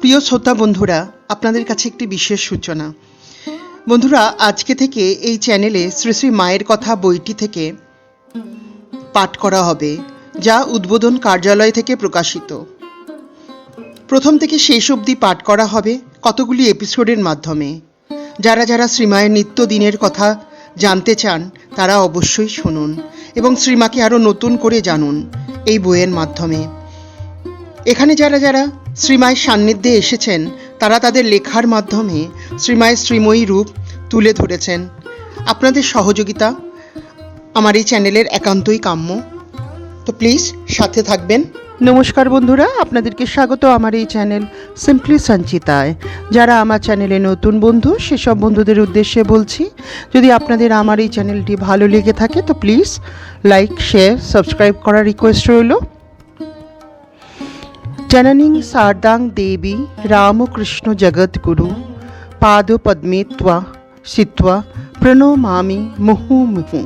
প্রিয় শ্রোতা বন্ধুরা, আপনাদের কাছে একটি বিশেষ সূচনা। বন্ধুরা, আজকে থেকে এই চ্যানেলে শ্রী শ্রী মায়ের কথা বইটি থেকে পাঠ করা হবে, যা উদ্বোধন কার্যালয় থেকে প্রকাশিত। প্রথম থেকে শেষ অবধি পাঠ করা হবে কতগুলি এপিসোডের মাধ্যমে। যারা যারা শ্রীমায়ের নিত্যদিনের কথা জানতে চান তারা অবশ্যই শুনুন এবং শ্রীমাকে আরও নতুন করে জানুন এই বইয়ের মাধ্যমে। এখানে যারা যারা শ্রীমায়ের সান্নিধ্যে এসেছেন তারা তাদের লেখার মাধ্যমে শ্রীমায়ের শ্রীময়ী রূপ তুলে ধরেছেন। আপনাদের সহযোগিতা আমার এই চ্যানেলের একান্তই কাম্য, তো প্লিজ সাথে থাকবেন। নমস্কার বন্ধুরা, আপনাদেরকে স্বাগত আমার এই চ্যানেল সিম্পলি সঞ্চিতায়। যারা আমার চ্যানেলে নতুন বন্ধু সেসব বন্ধুদের উদ্দেশ্যে বলছি, যদি আপনাদের আমার এই চ্যানেলটি ভালো লেগে থাকে তো প্লিজ লাইক, শেয়ার, সাবস্ক্রাইব করার রিকোয়েস্ট রইল। जननीं शारदां देवी रामकृष्ण जगद्गुरु पाद पद्मे त्वा सित्वा প্রণমামি মুহুর্মুহু।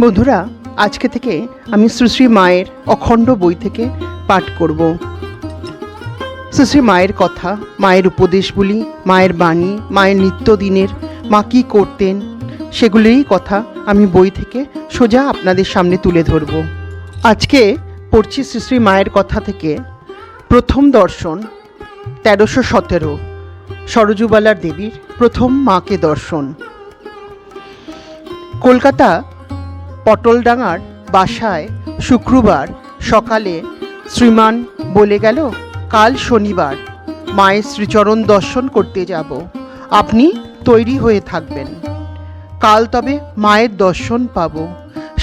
বন্ধুরা, আজকে থেকে আমি শ্রী শ্রী মায়ের অখণ্ড বই থেকে পাঠ করব। শ্রী শ্রী মায়ের কথা, মায়ের উপদেশগুলি, মায়ের বাণী, মায়ের নিত্যদিনের মা কী করতেন সেগুলিরই কথা আমি বই থেকে সোজা আপনাদের সামনে তুলে ধরব। আজকে পড়ছি শ্রী শ্রী মায়ের কথা থেকে প্রথম দর্শন 1317, সরজুবালার দেবীর প্রথম মাকে দর্শন। কলকাতা পটলডাঙ্গার বাসায় শুক্রবার সকালে শ্রীমান বলে গেল, কাল শনিবার মায়ের শ্রীচরণ দর্শন করতে যাব, আপনি তৈরি হয়ে থাকবেন। কাল তবে মায়ের দর্শন পাব।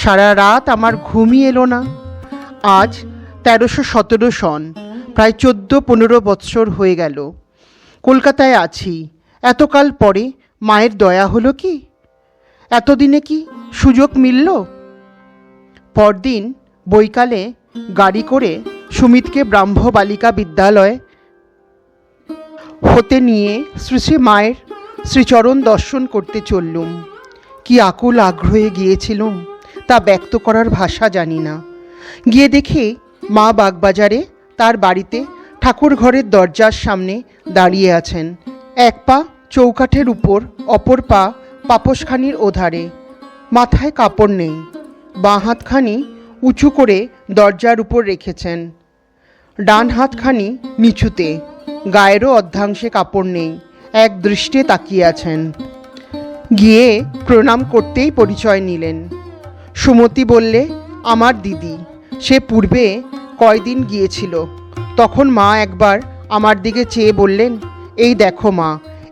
সারা রাত আমার ঘুমই এলো না। আজ 1317 সন, প্রায় 14-15 বৎসর হয়ে গেল কলকাতায় আছি। এতকাল পরে মায়ের দয়া হলো কি? এতদিনে কি সুযোগ মিলল? পরদিন বৈকালে গাড়ি করে সুমিতকে ব্রাহ্ম বালিকা বিদ্যালয় হতে নিয়ে শ্রী শ্রী মায়ের শ্রীচরণ দর্শন করতে চললুম। কি আকুল আগ্রহে গিয়েছিলুম তা ব্যক্ত করার ভাষা জানি না। গিয়ে দেখি মা বাগবাজারে তার বাড়িতে ঠাকুর ঘরের দরজার সামনে দাঁড়িয়ে আছেন। এক পা চৌকাঠের উপর, অপর পা পাপোশখানির ওধারে। মাথায় কাপড় নেই, বাঁ হাতখানি উঁচু করে দরজার উপর রেখেছেন, ডান হাতখানি নিচুতে। গায়েরও অর্ধাংশে কাপড় নেই, এক দৃষ্টে তাকিয়ে আছেন। গিয়ে প্রণাম করতেই পরিচয় নিলেন। সুমতি বললে, আমার দিদি, সে পূর্বে কয়দিন গিয়েছিল। তখন মা একবার আমার দিকে চেয়ে বললেন, এই দেখো মা,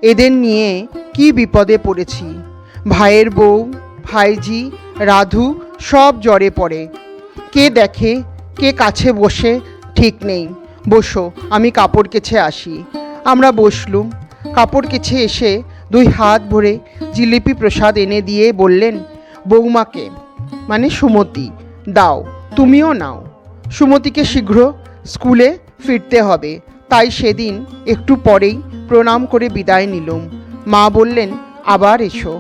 এদের নিয়ে কি বিপদে পড়েছি। ভাইয়ের বউ, ভাইজি, রাধু সব জ্বরে পড়ে। কে দেখে, কে কাছে বসে ঠিক নেই। বসো, আমি কাপড় কেচে আসি। আমরা বসলুম। কাপড় কেচে এসে 2 হাত ভরে জিলিপি প্রসাদ এনে দিয়ে বললেন, বৌমাকে মানে সুমতি দাও, তুমিও নাও। সুমতিকে শীঘ্র স্কুলে ফিরতে হবে, তাই সেদিন একটু পরেই প্রণাম করে বিদায় নিলুম। মা বললেন, আবার এসো।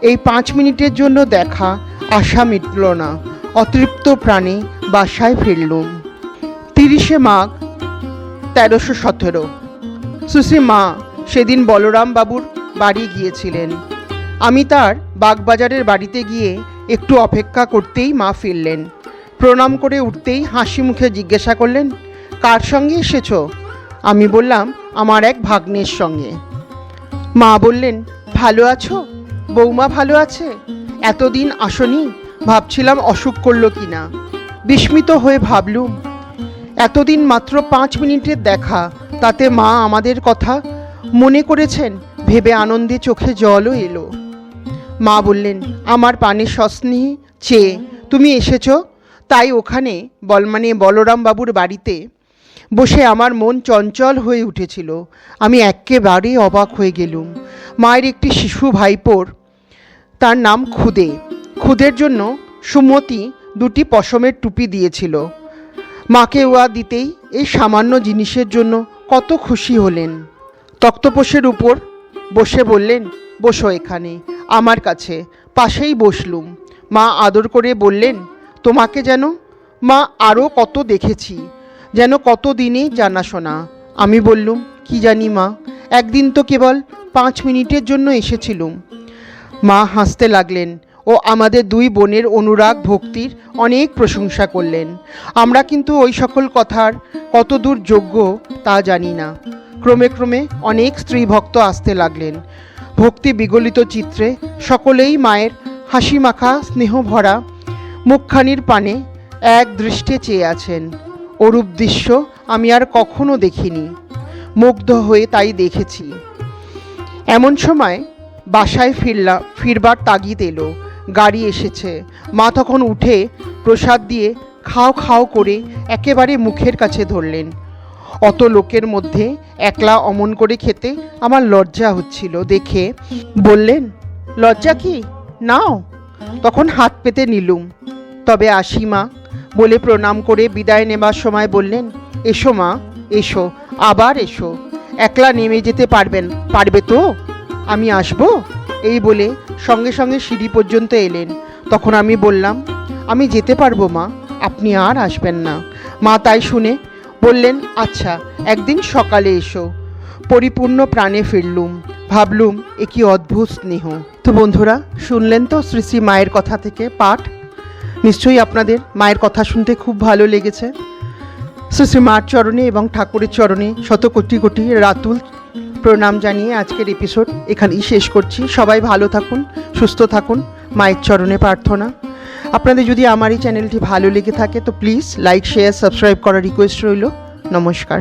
এই 5 মিনিটের জন্য দেখা, আশা মিটল না। অতৃপ্ত প্রাণে বাসায় ফিরলুম। 30শে মাঘ 1317। শ্রী মা সেদিন বলরাম বাবুর বাড়ি গিয়েছিলেন। আমি তার বাগবাজারের বাড়িতে গিয়ে একটু অপেক্ষা করতেই মা ফিরলেন। প্রণাম করে উঠতেই হাসি মুখে জিজ্ঞাসা করলেন, কার সঙ্গে এসেছ? আমি বললাম, আমার এক ভাগ্নের সঙ্গে। মা বললেন, ভালো আছো? বৌমা ভালো আছে? এতদিন আসনি, ভাবছিলাম অসুখ করলো কি না। বিস্মিত হয়ে ভাবলুম, এতদিন মাত্র 5 মিনিটের দেখা, তাতে মা আমাদের কথা মনে করেছেন ভেবে আনন্দে চোখে জলও এলো। মা বললেন, আমার পানে সস্নেহে চেয়ে তুমি এসেছ, তাই ওখানে বলরাম বাবুর বাড়িতে বসে আমার মন চঞ্চল হয়ে উঠেছিল। আমি একেবারে অবাক হয়ে গেলুম। মায়ের একটি শিশু ভাইপোর, তার নাম খুদে। খুদের জন্য সুমতি 2টি পশমের টুপি দিয়েছিল। মাকে ওয়া দিতেই এই সামান্য জিনিসের জন্য কত খুশি হলেন। তক্তপোষের উপর বসে বললেন, বসো এখানে আমার কাছে। পাশেই বসলুম। মা আদর করে বললেন, তোমাকে যেন মা আরও কত দেখেছি, যেন কত দিনেই জানাশোনা। আমি বললুম, কি জানি মা, একদিন তো কেবল 5 মিনিটের জন্য এসেছিলুম। মা হাসতে লাগলেন ও আমাদের দুই বোনের অনুরাগ ভক্তির অনেক প্রশংসা করলেন। আমরা কিন্তু ওই সকল কথার কতদূর যোগ্য তা জানি না। ক্রমে ক্রমে অনেক স্ত্রী ভক্ত আসতে লাগলেন। ভক্তি বিগলিত চিত্রে সকলেই মায়ের হাসি মাখা স্নেহ ভরা মুখখানির পানে এক দৃষ্টে চেয়ে আছেন। ওরূপ দৃশ্য আমি আর কখনো দেখিনি, মুগ্ধ হয়ে তাই দেখেছি। এমন সময় বাসায় ফিরবার তাগিদ এলো। গাড়ি এসেছে। মা তখন উঠে প্রসাদ দিয়ে খাও খাও করে একেবারে মুখের কাছে ধরলেন। অত লোকের মধ্যে একলা অমন করে খেতে আমার লজ্জা হচ্ছিল দেখে বললেন, লজ্জা কি, নাও। তখন হাত পেতে নিলুম। তবে আসি মা বলে প্রণাম করে বিদায় নেবার সময় বললেন, এসো মা, এসো, আবার এসো। একলা নেমে যেতে পারবে তো? আমি আসবো এই বলে সঙ্গে সঙ্গে সিঁড়ি পর্যন্ত এলেন। তখন আমি বললাম, আমি যেতে পারবো মা, আপনি আর আসবেন না। মা তাই শুনে বললেন, আচ্ছা, একদিন সকালে এসো। পরিপূর্ণ প্রাণে ফিরলুম। ভাবলুম এ কি অদ্ভুত স্নেহ। তো বন্ধুরা, শুনলেন তো শ্রী শ্রী মায়ের কথা থেকে পাঠ। নিশ্চয়ই আপনাদের মায়ের কথা শুনতে খুব ভালো লেগেছে। শ্রী শ্রী মার চরণে এবং ঠাকুরের চরণে শত কোটি কোটি রাতুল প্রণাম জানিয়ে আজকের এপিসোড এখানেই শেষ করছি। সবাই ভালো থাকুন, সুস্থ থাকুন, মায়ের চরণে প্রার্থনা। আপনাদের যদি আমার এই চ্যানেলটি ভালো লেগে থাকে তো প্লিজ লাইক, শেয়ার, সাবস্ক্রাইব করার রিকোয়েস্ট রইল। নমস্কার।